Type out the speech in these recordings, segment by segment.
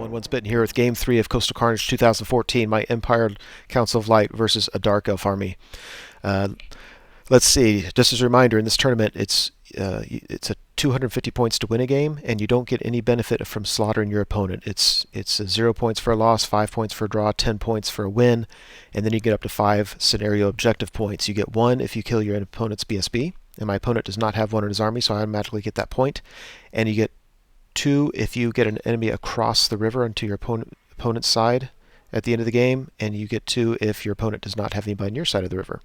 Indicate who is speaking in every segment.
Speaker 1: everyone, Once Bitten here with Game 3 of Coastal Carnage 2014, my Empire Council of Light versus a Dark Elf army. Uh, let's see, just as a reminder, in this tournament it's a 250 points to win a game, and you don't get any benefit from slaughtering your opponent. It's 0 points for a loss, 5 points for a draw, 10 points for a win, and then you get up to 5 scenario objective points. You get 1 if you kill your opponent's BSB, and my opponent does not have 1 in his army, so I automatically get that point, and you get 2 if you get an enemy across the river onto your opponent's side at the end of the game, and you get 2 if your opponent does not have anybody on your side of the river.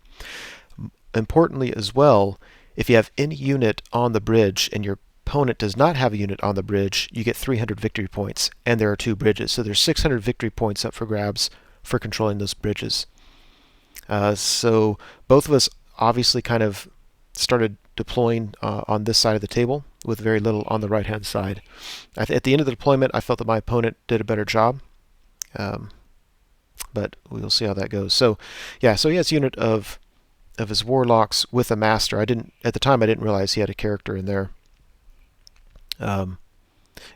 Speaker 1: Importantly as well, if you have any unit on the bridge and your opponent does not have a unit on the bridge, you get 300 victory points, and there are 2 bridges, so there's 600 victory points up for grabs for controlling those bridges. So both of us obviously kind of started deploying on this side of the table with very little on the right hand side. At the end of the deployment, I felt that my opponent did a better job, but we'll see how that goes. So yeah, so he has a unit of his warlocks with a master. At the time I didn't realize he had a character in there.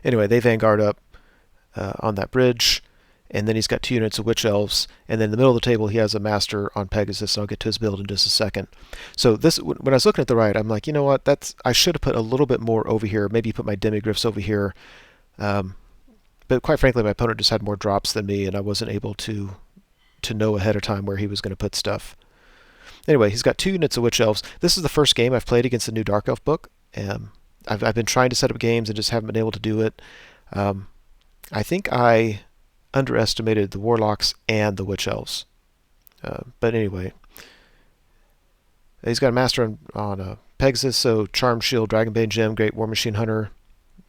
Speaker 1: Anyway, they vanguard up on that bridge, and then he's got 2 units of witch elves, and then in the middle of the table he has a master on Pegasus, and I'll get to his build in just a second. So this, when I was looking at the right, I'm like, you know what, I should have put a little bit more over here, maybe put my demigryphs over here, but quite frankly my opponent just had more drops than me, and I wasn't able to know ahead of time where he was going to put stuff. Anyway, he's got 2 units of witch elves. This is the first game I've played against the new Dark Elf book. I've been trying to set up games and just haven't been able to do it. I think I underestimated the warlocks and the witch elves. But anyway, he's got a master on Pegasus, so Charm Shield, Dragonbane Gem, Great War Machine Hunter,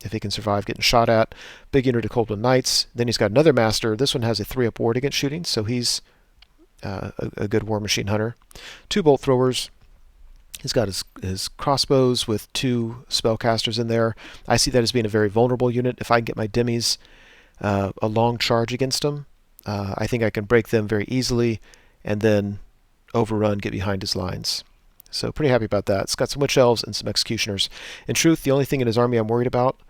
Speaker 1: if he can survive getting shot at. Big unit of Coldwood Knights. Then he's got another master. This one has a 3-up ward against shooting, so he's a good War Machine Hunter. 2 bolt throwers. He's got his crossbows with 2 spellcasters in there. I see that as being a very vulnerable unit. If I can get my demis a long charge against them, I think I can break them very easily and then overrun, get behind his lines. So pretty happy about that. It's got some witch elves and some executioners. In truth, the only thing in his army I'm worried about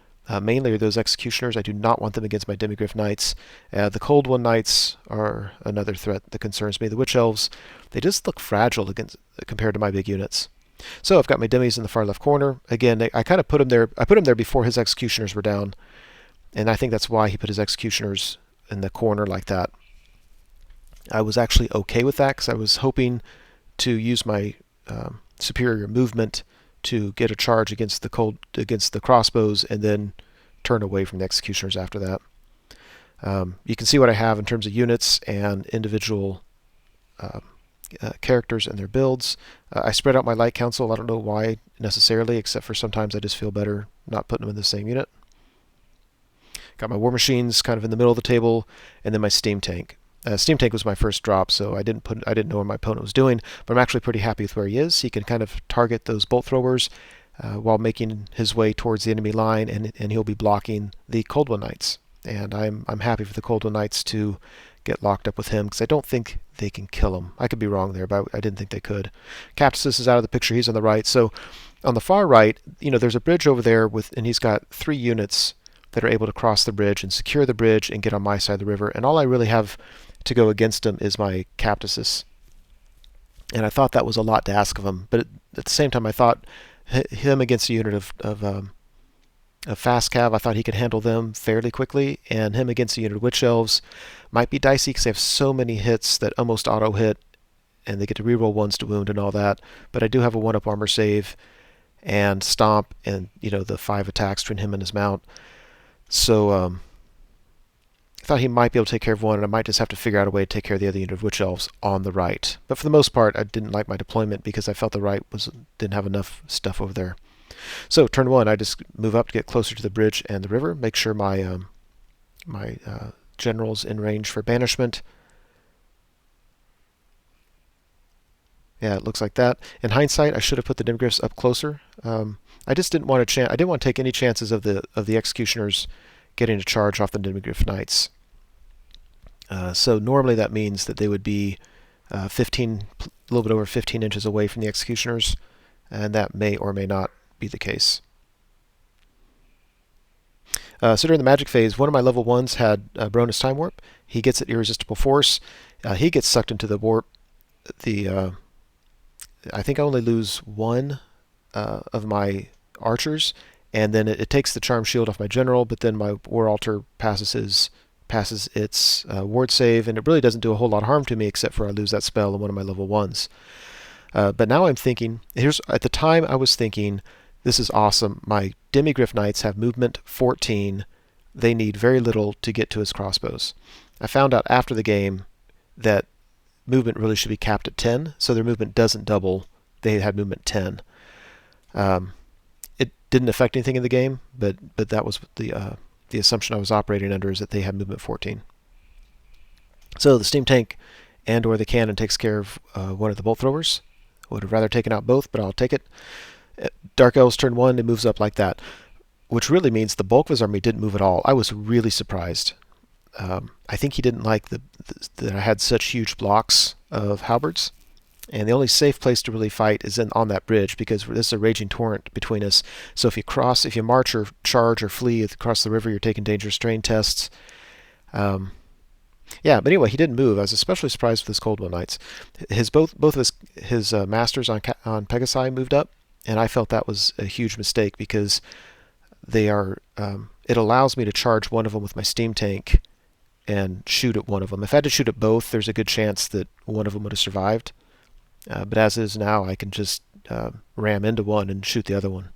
Speaker 1: mainly are those executioners. I do not want them against my demigryph knights. The cold one knights are another threat that concerns me. The witch elves, they just look fragile compared to my big units. So I've got my demis in the far left corner. Again, I kind of put them there. I put them there before his executioners were down, and I think that's why he put his executioners in the corner like that. I was actually okay with that because I was hoping to use my superior movement to get a charge against the crossbows and then turn away from the executioners after that. You can see what I have in terms of units and individual characters and their builds. I spread out my light council. I don't know why necessarily, except for sometimes I just feel better not putting them in the same unit. Got my war machines kind of in the middle of the table, and then my steam tank. Steam tank was my first drop, so I didn't know what my opponent was doing, but I'm actually pretty happy with where he is. He can kind of target those bolt throwers while making his way towards the enemy line, and he'll be blocking the Cold One Knights. And I'm happy for the Cold One Knights to get locked up with him because I don't think they can kill him. I could be wrong there, but I didn't think they could. Captus is out of the picture. He's on the right. So on the far right, there's a bridge over there and he's got 3 units that are able to cross the bridge and secure the bridge and get on my side of the river. And all I really have to go against him is my Captuses. And I thought that was a lot to ask of him, but at the same time I thought him against a unit of fast cav, I thought he could handle them fairly quickly, and him against a unit of witch elves might be dicey because they have so many hits that almost auto hit, and they get to reroll 1s to wound and all that. But I do have a 1-up armor save and stomp, and the 5 attacks between him and his mount. So I thought he might be able to take care of one, and I might just have to figure out a way to take care of the other unit of witch elves on the right. But for the most part, I didn't like my deployment because I felt the right didn't have enough stuff over there. So turn 1, I just move up to get closer to the bridge and the river, make sure my general's in range for banishment. Yeah, it looks like that. In hindsight, I should have put the demigryphs up closer. I just didn't want to I didn't want to take any chances of the executioners getting a charge off the demigryph knights. So normally that means that they would be a little bit over 15 inches away from the executioners, and that may or may not be the case. So during the magic phase, one of my level 1s had Bronus Time Warp. He gets it Irresistible Force. He gets sucked into the warp. I think I only lose one of my archers, and then it takes the Charm Shield off my general, but then my War Altar passes its ward save, and it really doesn't do a whole lot of harm to me except for I lose that spell in one of my level 1s. But now I'm thinking, at the time I was thinking, this is awesome. My Demigryph Knights have movement 14. They need very little to get to his crossbows. I found out after the game that movement really should be capped at 10, so their movement doesn't double. They had movement 10. It didn't affect anything in the game, but that was the assumption I was operating under, is that they had movement 14. So the steam tank and or the cannon takes care of one of the bolt throwers. Would have rather taken out both, but I'll take it. Dark Elves turn 1, it moves up like that, which really means the bulk of his army didn't move at all. I was really surprised. I think he didn't like that I had such huge blocks of halberds, and the only safe place to really fight is on that bridge, because this is a raging torrent between us. So if you march or charge or flee across the river, you're taking dangerous terrain tests. Yeah, but anyway, he didn't move. I was especially surprised with his Coldwell Knights. Both of his masters on Pegasi moved up, and I felt that was a huge mistake, because they are. It allows me to charge one of them with my steam tank and shoot at one of them. If I had to shoot at both, there's a good chance that one of them would have survived. But as is now, I can just ram into one and shoot the other one.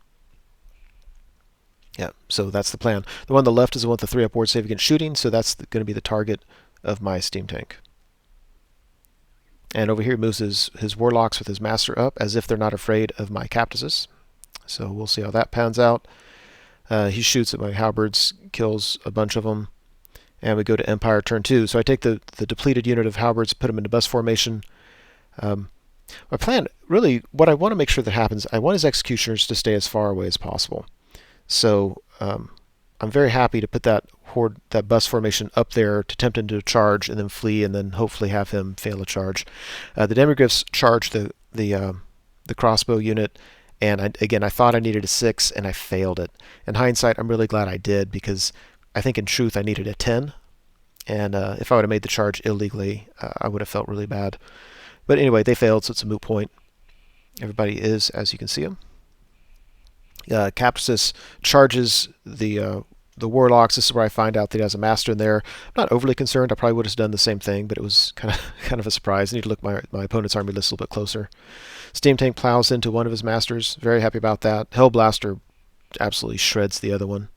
Speaker 1: Yeah, so that's the plan. The one on the left is the one with the 3-up ward save against shooting, so that's going to be the target of my steam tank. And over here moves his warlocks with his master up, as if they're not afraid of my captices. So we'll see how that pans out. He shoots at my halberds, kills a bunch of them, and we go to Empire turn 2. So I take the depleted unit of halberds, put them into bus formation. My plan, really, what I want to make sure that happens, I want his executioners to stay as far away as possible. So I'm very happy to put that bus formation up there to tempt him to charge and then flee, and then hopefully have him fail a charge. The Demigryphs charge the crossbow unit, and I thought I needed a 6, and I failed it. In hindsight, I'm really glad I did, because I think in truth I needed a 10, and if I would have made the charge illegally, I would have felt really bad. But anyway, they failed, so it's a moot point. Everybody is, as you can see them. Capsis charges the warlocks. This is where I find out that he has a master in there. I'm not overly concerned. I probably would have done the same thing, but it was kind of a surprise. I need to look my opponent's army list a little bit closer. Steam Tank plows into one of his masters. Very happy about that. Hellblaster absolutely shreds the other one.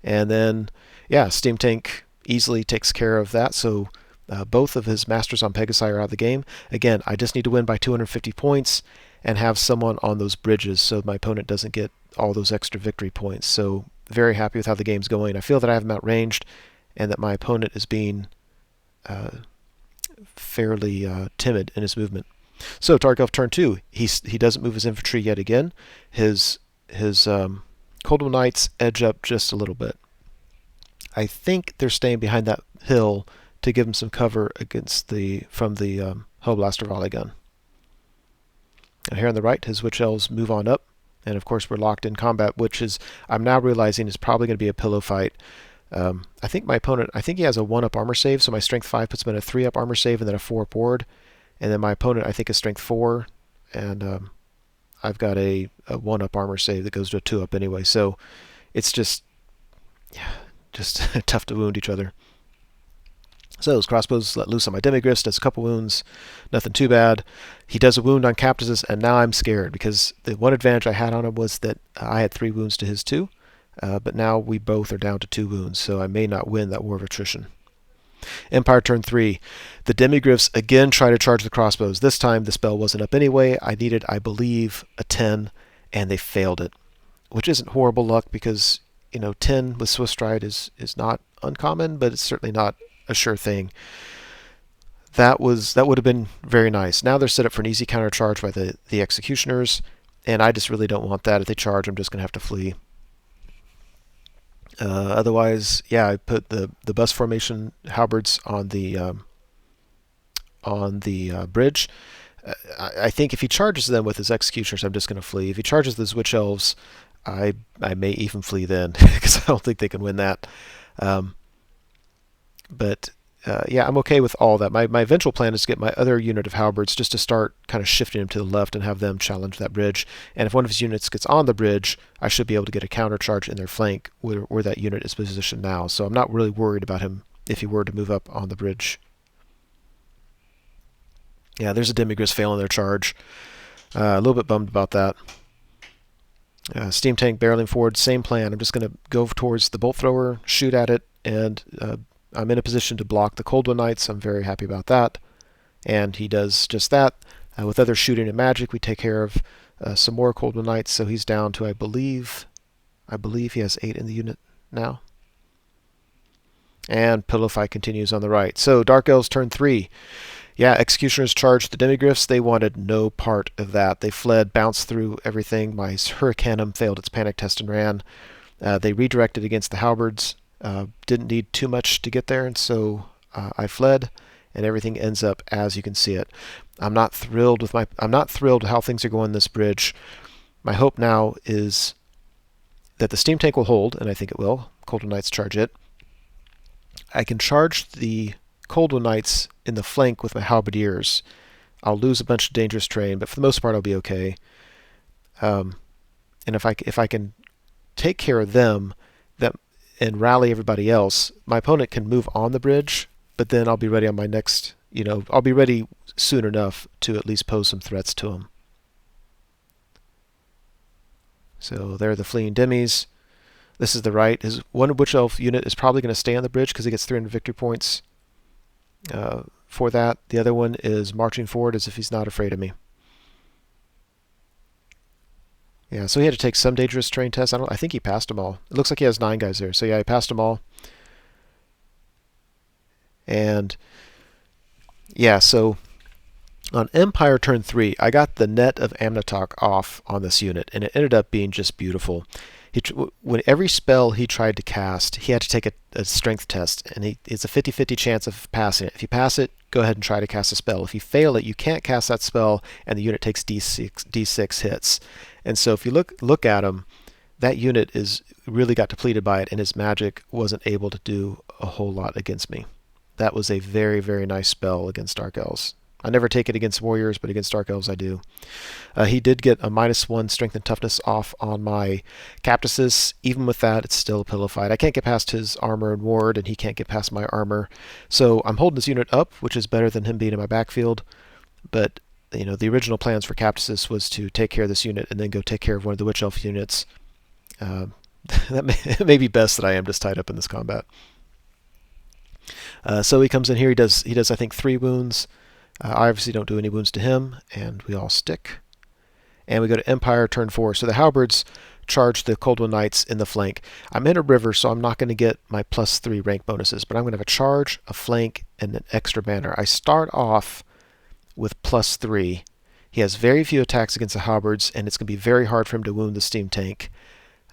Speaker 1: And then, yeah, Steam Tank easily takes care of that. So both of his masters on Pegasi are out of the game. Again, I just need to win by 250 points and have someone on those bridges so my opponent doesn't get all those extra victory points. So very happy with how the game's going. I feel that I have him outranged, and that my opponent is being fairly timid in his movement. So Dark Elf turn 2. He doesn't move his infantry yet again. His Coldwell Knights edge up just a little bit. I think they're staying behind that hill to give him some cover from the Hellblaster volley gun. And here on the right, his Witch Elves move on up, and of course we're locked in combat, which is, I'm now realizing, is probably going to be a pillow fight. I think my opponent, he has a 1-up armor save, so my strength 5 puts him in a 3-up armor save and then a 4-up ward. And then my opponent, I think, is strength 4, and I've got a 1-up armor save that goes to a 2-up anyway. So it's just tough to wound each other. So his crossbows let loose on my Demigryphs, does a couple wounds, nothing too bad. He does a wound on Captises, and now I'm scared, because the one advantage I had on him was that I had 3 wounds to his 2, but now we both are down to 2 wounds, so I may not win that war of attrition. Empire turn 3. The Demigryphs again try to charge the crossbows. This time the spell wasn't up anyway. I needed, I believe, a 10, and they failed it, which isn't horrible luck, because 10 with Swift Stride is not uncommon, but it's certainly not a sure thing. That would have been very nice. Now they're set up for an easy counter charge by the executioners, and I just really don't want that. If they charge, I'm just going to have to flee. Otherwise, yeah, I put the bus formation halberds on the bridge. I think if he charges them with his executioners, I'm just going to flee. If he charges those Witch Elves, I may even flee then because I don't think they can win that. Um, but yeah, I'm okay with all that. My eventual plan is to get my other unit of halberds just to start kind of shifting them to the left and have them challenge that bridge. And if one of his units gets on the bridge, I should be able to get a counter charge in their flank where that unit is positioned now. So I'm not really worried about him if he were to move up on the bridge. Yeah, there's a Demigriffs failing their charge. A little bit bummed about that. Steam tank barreling forward, same plan. I'm just going to go towards the bolt thrower, shoot at it, and I'm in a position to block the Cold One Knights. I'm very happy about that. And he does just that. With other shooting and magic, we take care of some more Cold One Knights, so he's down to, I believe he has 8 in the unit now. And pillow fight continues on the right. So Dark Elves turn 3. Yeah, Executioners charged the Demigriffs. They wanted no part of that. They fled, bounced through everything. My Hurricanum failed its panic test and ran. They redirected against the halberds. Didn't need too much to get there, and so I fled, and everything ends up as you can see it. I'm not thrilled with how things are going this bridge. My hope now is that the steam tank will hold, and I think it will. Cold One Knights charge it. I can charge the Cold One Knights in the flank with my halberdiers. I'll lose a bunch of dangerous terrain, but for the most part I'll be okay. And if I can take care of them and rally everybody else, my opponent can move on the bridge, but then I'll be ready on my next, I'll be ready soon enough to at least pose some threats to them. So there are the fleeing demis. This is the right. His one Witch Elf unit is probably going to stay on the bridge because he gets 300 victory points for that. The other one is marching forward as if he's not afraid of me. Yeah, so he had to take some dangerous terrain tests. I think he passed them all. It looks like he has 9 guys there. So yeah, he passed them all. And yeah, so on Empire turn 3, I got the net of Amnatok off on this unit, and it ended up being just beautiful. When every spell he tried to cast, he had to take a strength test, and it's a 50-50 chance of passing it. If you pass it, go ahead and try to cast a spell. If you fail it, you can't cast that spell, and the unit takes D6 hits. And so if you look at him, that unit really got depleted by it, and his magic wasn't able to do a whole lot against me. That was a very, very nice spell against Dark Elves. I never take it against warriors, but against Dark Elves I do. He did get a -1 strength and toughness off on my Captuses. Even with that, it's still a pillow fight. I can't get past his armor and ward, and he can't get past my armor. So I'm holding this unit up, which is better than him being in my backfield. But the original plans for Captuses was to take care of this unit and then go take care of one of the Witch Elf units. It may be best that I am just tied up in this combat. So he comes in here. He does I think 3 wounds. I obviously don't do any wounds to him, and we all stick. And we go to Empire turn 4. So the halberds charge the Cold One Knights in the flank. I'm in a river, so I'm not going to get my +3 rank bonuses, but I'm going to have a charge, a flank, and an extra banner. I start off with +3. He has very few attacks against the halberds, and it's going to be very hard for him to wound the steam tank.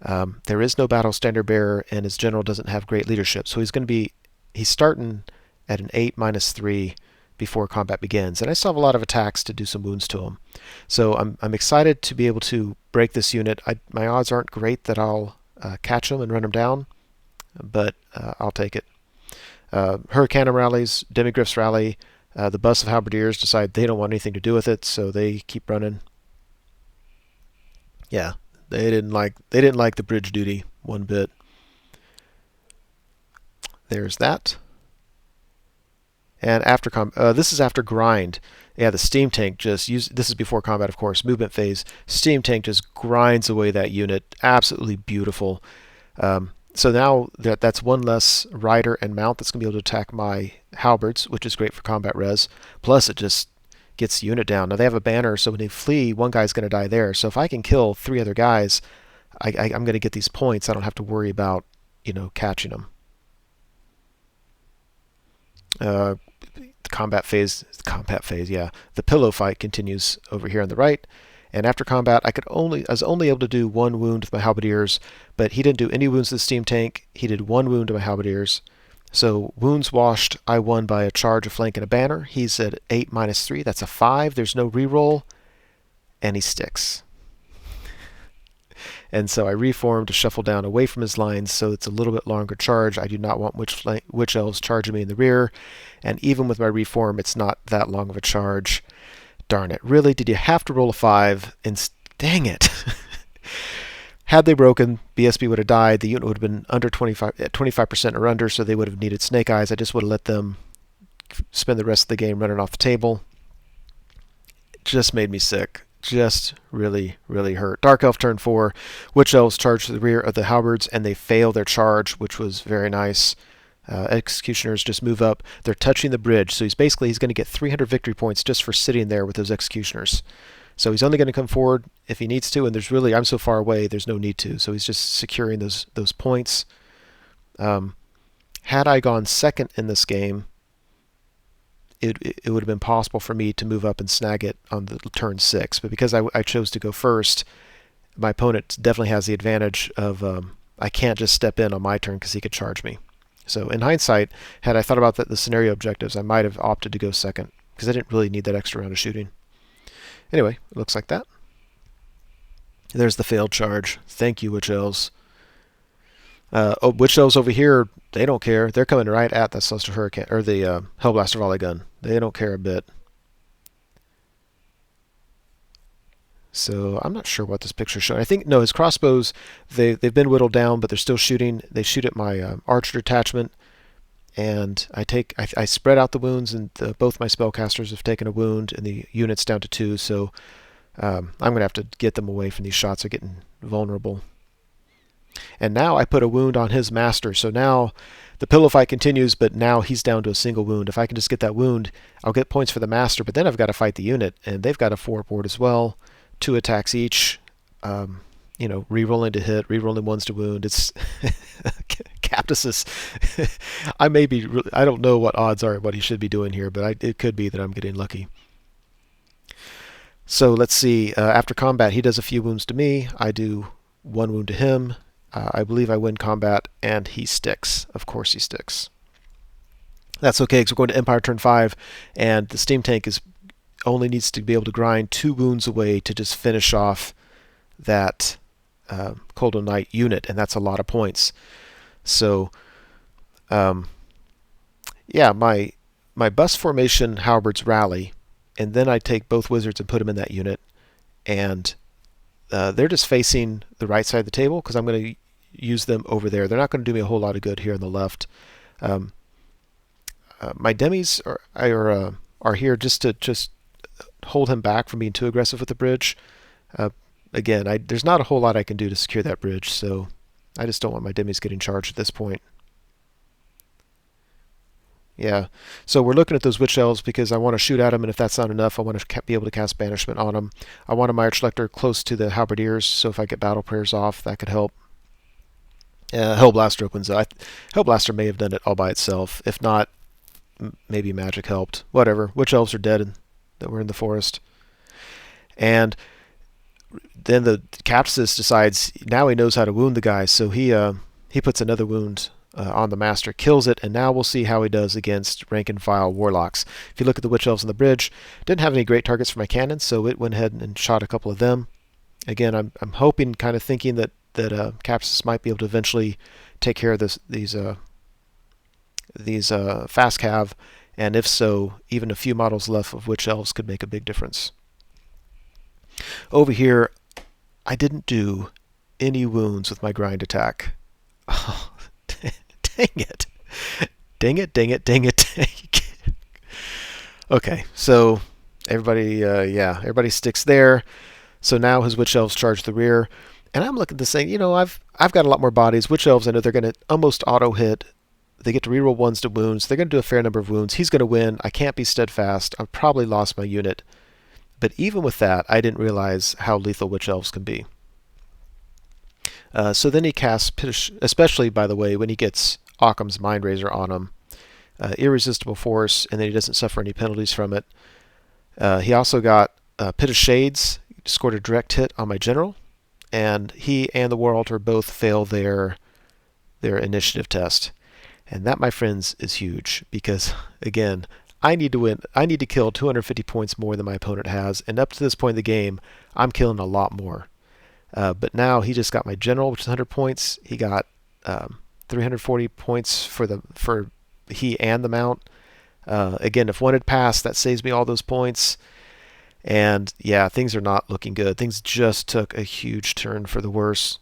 Speaker 1: There is no battle standard bearer, and his general doesn't have great leadership, so he's starting at an 8 -3 before combat begins, and I still have a lot of attacks to do some wounds to him. So I'm excited to be able to break this unit. My odds aren't great that I'll catch him and run him down, but I'll take it. Hurricanum rallies, Demigriffs rally. The bus of halberdiers decide they don't want anything to do with it, so they keep running. Yeah, they didn't like the bridge duty one bit. There's that. And after this is after grind. Yeah, the steam tank this is before combat, of course, movement phase. Steam tank just grinds away that unit. Absolutely beautiful. So now that's one less rider and mount that's going to be able to attack my halberds, which is great for combat res. Plus, it just gets the unit down. Now they have a banner, so when they flee, one guy's going to die there. So if I can kill 3 other guys, I'm going to get these points. I don't have to worry about catching them. Combat phase, yeah. The pillow fight continues over here on the right, and after combat, I was only able to do 1 wound with my halberdiers, but he didn't do any wounds to the steam tank. He did 1 wound to my halberdiers. So wounds washed, I won by a charge, a flank, and a banner. He's at 8 -3. That's a 5. There's no reroll, and he sticks. And so I reformed to shuffle down away from his lines so it's a little bit longer charge. I do not want Witch Elves charging me in the rear. And even with my reform, it's not that long of a charge. Darn it. Really? Did you have to roll a 5? And dang it. Had they broken, BSB would have died. The unit would have been under 25% or under, so they would have needed Snake Eyes. I just would have let them spend the rest of the game running off the table. It just made me sick. Just really, really hurt. Dark Elf turn 4. Witch Elves charge to the rear of the halberds, and they fail their charge, which was very nice. Executioners just move up. They're touching the bridge, so he's going to get 300 victory points just for sitting there with those executioners. So he's only going to come forward if he needs to, and I'm so far away, there's no need to. So he's just securing those points. Had I gone second in this game, it would have been possible for me to move up and snag it on the turn 6. But because I chose to go first, my opponent definitely has the advantage of I can't just step in on my turn because he could charge me. So in hindsight, had I thought about the scenario objectives, I might have opted to go second because I didn't really need that extra round of shooting. Anyway, it looks like that. There's the failed charge. Thank you, Witch Elves. Witch Elves over here, they don't care. They're coming right at the Celestial Hurricane, or the Hellblaster Volley Gun. They don't care a bit. So I'm not sure what this picture's showing. I think, no, his crossbows, they've been whittled down, but they're still shooting. They shoot at my archer detachment, and I spread out the wounds, and both my spellcasters have taken a wound, and the unit's down to 2, so I'm going to have to get them away from these shots. They're getting vulnerable. And now I put a wound on his master, so now the pillow fight continues, but now he's down to a single wound. If I can just get that wound, I'll get points for the master, but then I've got to fight the unit, and they've got a 4 board as well. 2 attacks each, re-rolling to hit, re-rolling ones to wound. It's Captus. I don't know what odds are what he should be doing here, but it could be that I'm getting lucky. So let's see. After combat, he does a few wounds to me. I do 1 wound to him. I believe I win combat, and he sticks. Of course he sticks. That's okay, because we're going to Empire turn 5, and the steam tank only needs to be able to grind 2 wounds away to just finish off that Cold Knight unit, and that's a lot of points. So, yeah, my bus formation halberds rally, and then I take both wizards and put them in that unit, and they're just facing the right side of the table because I'm going to use them over there. They're not going to do me a whole lot of good here on the left. My demis are here just to hold him back from being too aggressive with the bridge. Again, there's not a whole lot I can do to secure that bridge, so I just don't want my demis getting charged at this point. Yeah, so we're looking at those Witch Elves because I want to shoot at them, and if that's not enough, I want to be able to cast Banishment on them. I want a Archlector close to the Halberdiers, so if I get Battle Prayers off, that could help. Hellblaster opens up. Hellblaster may have done it all by itself. If not, maybe magic helped. Whatever. Witch Elves are dead and that were in the forest. And then the Captus decides now he knows how to wound the guy, so he puts another wound on the master, kills it, and now we'll see how he does against rank and file warlocks. If you look at the Witch Elves on the bridge, didn't have any great targets for my cannons, so it went ahead and shot a couple of them. Again, I'm hoping, kind of thinking that Capsus might be able to eventually take care of these fast cav, and if so, even a few models left of Witch Elves could make a big difference. Over here, I didn't do any wounds with my grind attack. Oh, dang it. Dang it. Okay, so everybody sticks there. So now his Witch Elves charge the rear. And I'm looking to say, I've got a lot more bodies. Witch Elves, I know they're going to almost auto-hit. They get to reroll ones to wounds. They're going to do a fair number of wounds. He's going to win. I can't be steadfast. I've probably lost my unit. But even with that, I didn't realize how lethal Witch Elves can be. So then he casts Pitish, especially, by the way, when he gets Occam's Mind Razor on him. Irresistible Force, and then he doesn't suffer any penalties from it. He also got Pit of Shades, scored a direct hit on my general, and he and the War Altar both fail their initiative test. And that, my friends, is huge, because, again, I need to win. I need to kill 250 points more than my opponent has, and up to this point in the game, I'm killing a lot more. But now he just got my general, which is 100 points. He got 340 points for he and the mount. Again, if one had passed, that saves me all those points. And yeah, things are not looking good. Things just took a huge turn for the worse.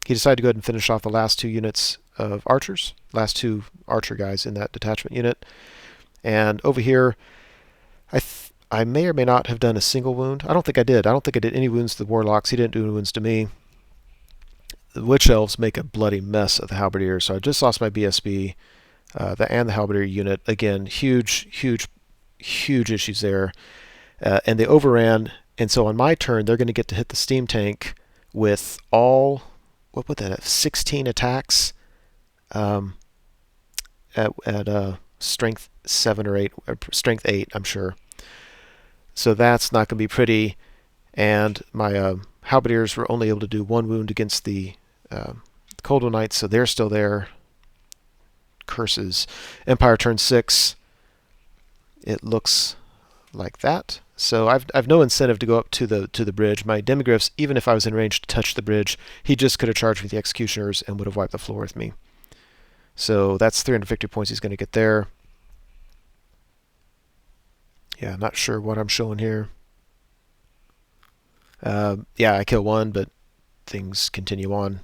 Speaker 1: He decided to go ahead and finish off the last 2 units of archers, last 2 archer guys in that detachment unit. And over here, I may or may not have done a single wound. I don't think I did. I don't think I did any wounds to the warlocks. He didn't do any wounds to me. The witch elves make a bloody mess of the halberdiers, so I just lost my BSB and the halberdier unit. Again, huge issues there. And they overran, and so on my turn, they're going to get to hit the steam tank with all, what would that have, 16 attacks at strength 7 or 8, or strength 8, I'm sure. So that's not going to be pretty, and my halberdiers were only able to do 1 wound against the Coldwell Knights, so they're still there. Curses. Empire turn 6. It looks like that. So I've no incentive to go up to the bridge. My demigryphs, even if I was in range to touch the bridge, he just could have charged with the executioners and would have wiped the floor with me. So that's 350 points he's going to get there. Yeah, not sure what I'm showing here. Yeah, I kill 1, but things continue on.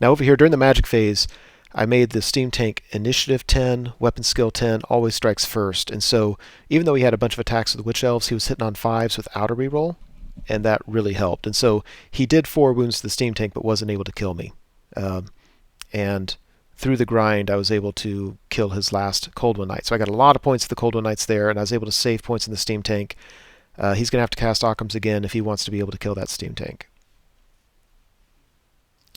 Speaker 1: Now over here, during the magic phase, I made the steam tank initiative 10, weapon skill 10, always strikes first. And so even though he had a bunch of attacks with the witch elves, he was hitting on 5s without a reroll, and that really helped. And so he did 4 wounds to the steam tank, but wasn't able to kill me. And through the grind, I was able to kill his last Coldwell Knight. So I got a lot of points to the Coldwell Knights there, and I was able to save points in the steam tank. He's going to have to cast Occam's again if he wants to be able to kill that steam tank.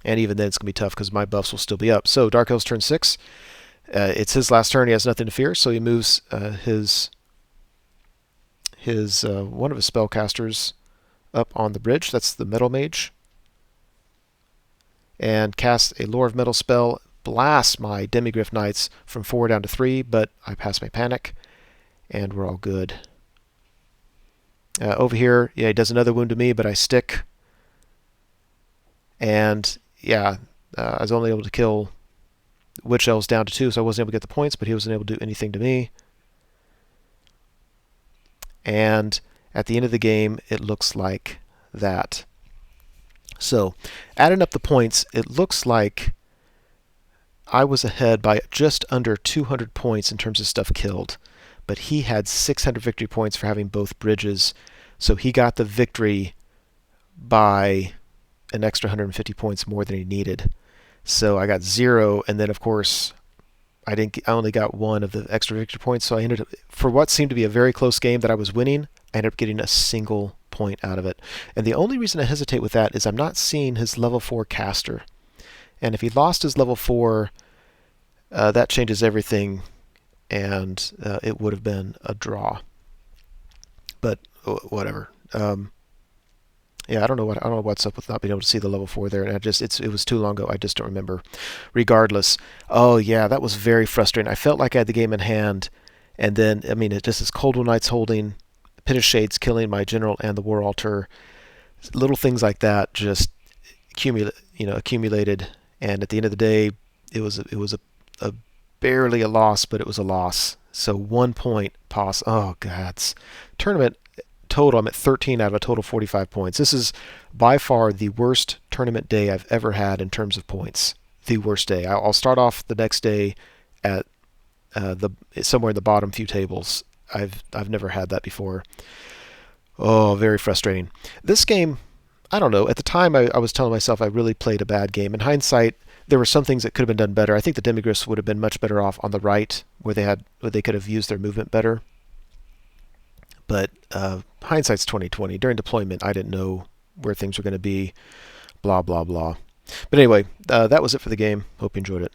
Speaker 1: And even then, it's going to be tough because my buffs will still be up. So Dark Elves turn 6. It's his last turn. He has nothing to fear, so he moves his one of his spellcasters up on the bridge. That's the Metal Mage. And casts a Lore of Metal spell. Blasts my Demigryph Knights from 4 down to 3, but I pass my panic, and we're all good. Over here, yeah, he does another wound to me, but I stick. And yeah, I was only able to kill witch elves down to 2, so I wasn't able to get the points, but he wasn't able to do anything to me. And at the end of the game, it looks like that. So, adding up the points, it looks like I was ahead by just under 200 points in terms of stuff killed, but he had 600 victory points for having both bridges, so he got the victory by an extra 150 points more than he needed. So I got 0, and then of course I only got 1 of the extra victory points, so I ended up, for what seemed to be a very close game that I was winning, I ended up getting a single point out of it. And the only reason I hesitate with that is I'm not seeing his level 4 caster. And if he lost his level 4, that changes everything, and it would have been a draw. But whatever. Yeah, I don't know what's up with not being able to see the level 4 there, and it was too long ago. I just don't remember. Regardless, oh yeah, that was very frustrating. I felt like I had the game in hand, and then I mean, it just as Coldwell Knights holding, Pit of Shades killing my general and the War Altar, little things like that just accumulated, and at the end of the day, it was a barely a loss, but it was a loss. So 1 point pos. Oh god, tournament. Total, I'm at 13 out of a total 45 points. This is by far the worst tournament day I've ever had in terms of points. The worst day. I'll start off the next day at somewhere in the bottom few tables. I've never had that before. Oh, very frustrating. This game, I don't know. At the time, I was telling myself I really played a bad game. In hindsight, there were some things that could have been done better. I think the Demigryphs would have been much better off on the right, where they could have used their movement better. But hindsight's 2020. During deployment, I didn't know where things were going to be. Blah, blah, blah. But anyway, that was it for the game. Hope you enjoyed it.